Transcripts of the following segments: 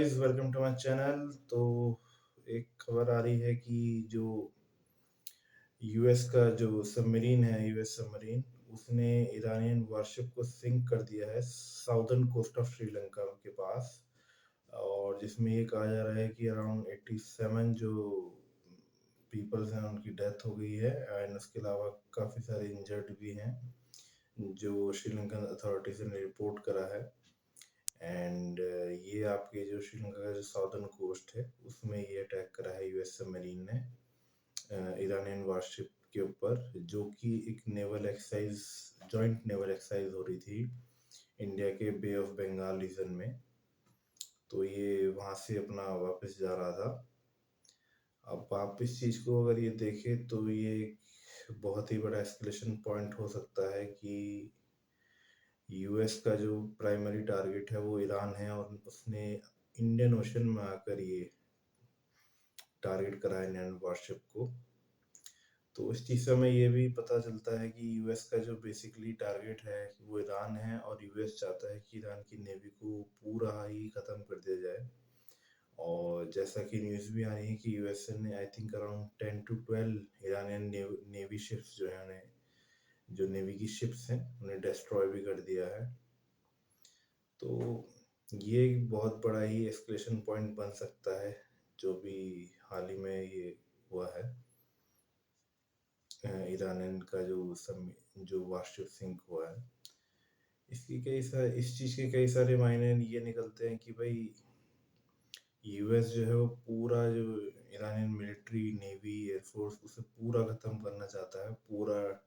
Guys, welcome to my channel. तो एक खबर आ रही है कि जो यूएस का जो सबमरीन है, यूएस सबमरीन, उसने ईरानियन वारशिप को सिंक कर दिया है साउदर्न कोस्ट ऑफ श्रीलंका के पास। और जिसमें ये कहा जा रहा है कि अराउंड 87 जो पीपल्स हैं उनकी डेथ हो गई है एंड उसके अलावा काफ़ी सारे इंजर्ड भी हैं, जो श्रीलंकन अथॉरिटीज ने रिपोर्ट करा है। एंड ये आपके जो श्रीलंका का जो साउदर्न कोस्ट है उसमें ये अटैक करा है यूएस सबमरीन ने ईरानियन वारशिप के ऊपर, जो कि एक naval exercise, joint naval exercise हो रही थी इंडिया के बे ऑफ बंगाल रीजन में। तो ये वहाँ से अपना वापस जा रहा था। अब आप इस चीज़ को अगर ये देखें तो ये एक बहुत ही बड़ा एस्केलेशन पॉइंट हो सकता है कि यूएस का जो प्राइमरी टारगेट है वो ईरान है और उसने इंडियन ओशन में आकर ये टारगेट करा है ईरान वारशिप को। तो इस चीज़ से हमें ये भी पता चलता है कि यूएस का जो बेसिकली टारगेट है वो ईरान है, और यूएस चाहता है कि ईरान की नेवी को पूरा ही ख़त्म कर दिया जाए। और जैसा कि न्यूज़ भी आ रही है कि यूएस ने I think around 10 to 12 Iranian navy ships जो है, उन्हें, जो नेवी की शिप्स हैं उन्हें डिस्ट्रॉय भी कर दिया है। तो ये एक बहुत बड़ा ही एस्केलेशन पॉइंट बन सकता है, जो भी हाल ही में ये हुआ है ईरान का जो वारशिप सिंक हुआ है। इस चीज़ के कई सारे मायने ये निकलते हैं कि भाई यूएस जो है वो पूरा जो ईरानियन मिलिट्री, नेवी, एयरफोर्स, उसे पूरा ख़त्म करना चाहता है, पूरा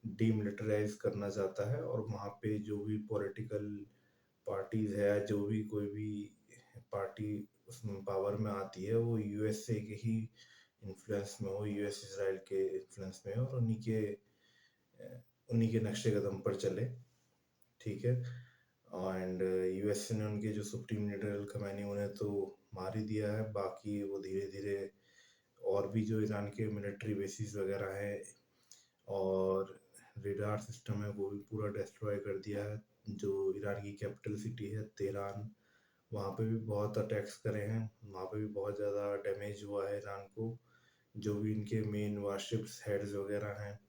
डीमिलिटराइज करना चाहता है। और वहाँ पे जो भी पॉलिटिकल पार्टीज है, जो भी कोई भी पार्टी उसमें पावर में आती है, वो यूएसए के ही इन्फ्लुएंस में हो, यूएस इसराइल के इन्फ्लुएंस में हो, और उन्हीं के नक्शे कदम पर चले। ठीक है। एंड यूएसए ने उनके जो सुप्रीम लीडर अल खमैनी, उन्हें तो मार ही दिया है। बाकी वो धीरे धीरे और भी जो ईरान के मिलिट्री बेसिस वगैरह हैं और रेडार सिस्टम है वो भी पूरा डिस्ट्रॉय कर दिया है। जो ईरान की कैपिटल सिटी है तेहरान, वहाँ पे भी बहुत अटैक्स करे हैं, वहाँ पे भी बहुत ज़्यादा डैमेज हुआ है ईरान को। जो भी इनके मेन वारशिप्स हेड्स वगैरह हैं,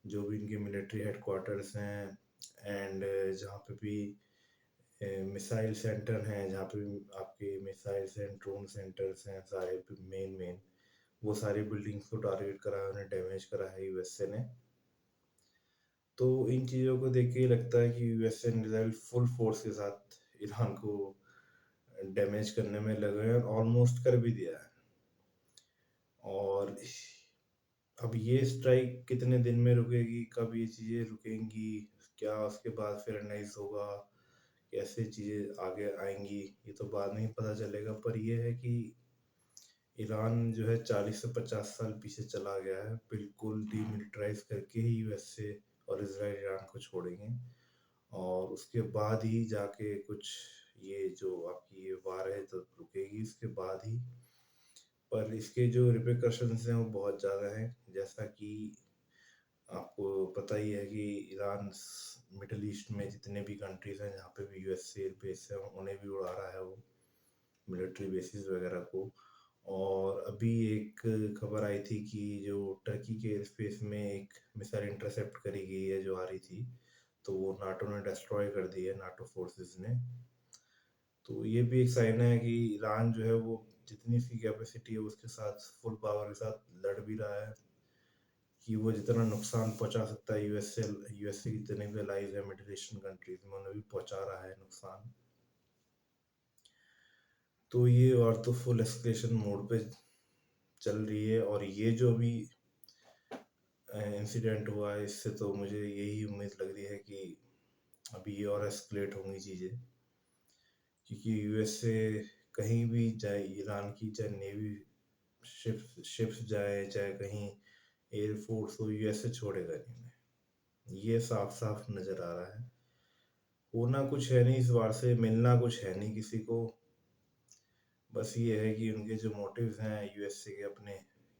जो भी इनके मिलिट्री हेडक्वार्टर्स हैं, एंड जहाँ पे भी मिसाइल सेंटर हैं, जहाँ पे भी आपके मिसाइल्स एंड ड्रोन सेंटर्स हैं, सारे मेन मेन वो सारी बिल्डिंग्स को टारगेट करा है, उन्हें डैमेज करा है यूएसए ने। तो इन चीज़ों को देख के ही लगता है कि USA and Israel full force के साथ ईरान को डैमेज करने में लगे हैं, और ऑलमोस्ट कर भी दिया है। और अब ये स्ट्राइक कितने दिन में रुकेगी, कब ये चीज़ें रुकेंगी, क्या उसके बाद फिर एनालाइज होगा, कैसे चीज़ें आगे आएंगी, ये तो बाद में ही पता चलेगा। पर ये है कि ईरान जो है 40 से 50 साल पीछे चला गया है, बिल्कुल डीमिलिटराइज करके ही यूएसए और इसराइल ईरान को छोड़ेंगे। और उसके बाद ही जाके कुछ ये जो आपकी ये वार है तो रुकेगी, उसके बाद ही। पर इसके जो रिpercussions हैं वो बहुत ज़्यादा हैं, जैसा कि आपको पता ही है कि ईरान मिडल ईस्ट में जितने भी कंट्रीज हैं जहाँ पे भी यूएसए बेस है, उन्हें भी उड़ा रहा है वो मिलिट्री बेसिस वगैरह को। और अभी एक खबर आई थी कि जो टर्की के एयर स्पेस में एक मिसाइल इंटरसेप्ट करी गई है जो आ रही थी, तो वो नाटो ने डिस्ट्रॉय कर दी है, नाटो फोर्सेस ने। तो ये भी एक साइन है कि ईरान जो है वो जितनी इसकी कैपेसिटी है उसके साथ फुल पावर के साथ लड़ भी रहा है, कि वो जितना नुकसान पहुंचा सकता है यूएसए की जितने भी अलाइज है मिडिल ईस्टर्न कंट्रीज में, उन्हें भी पहुंचा रहा है नुकसान। तो ये और तो फुल एस्केलेशन मोड पे चल रही है। और ये जो भी इंसिडेंट हुआ है, इससे तो मुझे यही उम्मीद लग रही है कि अभी ये और एस्केलेट होंगी चीज़ें, क्योंकि यूएसए कहीं भी जाए, ईरान की चाहे नेवी शिप्स जाए, चाहे कहीं एयरफोर्स हो, यूएसए छोड़ेगा नहीं उन्हें। ये साफ साफ नज़र आ रहा है। होना कुछ है नहीं इस वार से, मिलना कुछ है नहीं किसी को। बस ये है कि उनके जो मोटिव्स हैं यूएसए के अपने,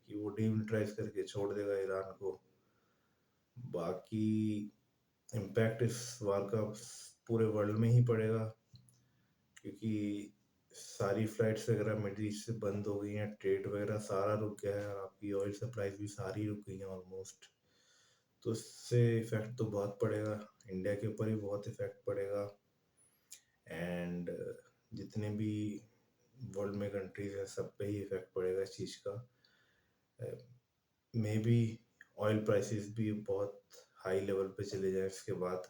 कि वो डीमिलिटराइज करके छोड़ देगा ईरान को। बाकी इम्पैक्ट इस वार का पूरे वर्ल्ड में ही पड़ेगा, क्योंकि सारी फ्लाइट्स वगैरह मिडल ईस्ट से बंद हो गई हैं, ट्रेड वगैरह सारा रुक गया है, आपकी ऑयल सप्लाईज भी सारी रुक गई हैं ऑलमोस्ट। तो इससे इफ़ेक्ट तो बहुत पड़ेगा, इंडिया के ऊपर भी बहुत इफ़ेक्ट पड़ेगा। एंड जितने भी वर्ल्ड में कंट्रीज हैं सब पे ही इफ़ेक्ट पड़ेगा इस चीज़ का। मे बी ऑयल प्राइसेस भी बहुत हाई लेवल पे चले जाएं इसके बाद।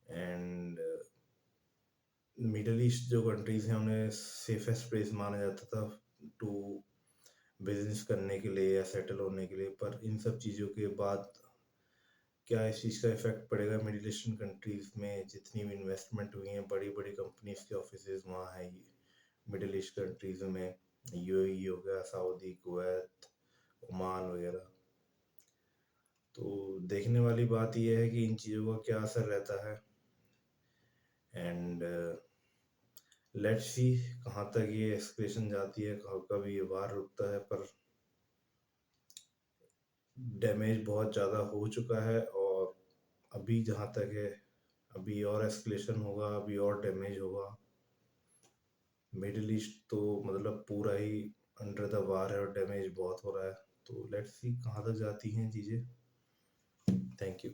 एंड मिडल ईस्ट जो कंट्रीज़ हैं उन्हें सेफेस्ट प्लेस माना जाता था टू बिजनेस करने के लिए या सेटल होने के लिए, पर इन सब चीज़ों के बाद क्या इस चीज़ का इफेक्ट पड़ेगा मिडिल ईस्टर्न कंट्रीज में। जितनी भी इन्वेस्टमेंट हुई हैं बड़ी बड़ी कंपनीज के ऑफिसेज वहाँ हैं मिडिल ईस्ट कंट्रीज में, यूएई हो गया, सऊदी, कुवैत, ओमान वगैरह। तो देखने वाली बात यह है कि इन चीज़ों का क्या असर रहता है। एंड लेट्स सी कहाँ तक ये एस्केलेशन जाती है, कब ये वार रुकता है। पर डैमेज बहुत ज़्यादा हो चुका है और अभी जहाँ तक है अभी और एस्केलेशन होगा, अभी और डैमेज होगा। मिडिल ईस्ट तो मतलब पूरा ही अंडर द वार है और डैमेज बहुत हो रहा है। तो लेट्स सी कहाँ तक जाती हैं चीज़ें। Thank you.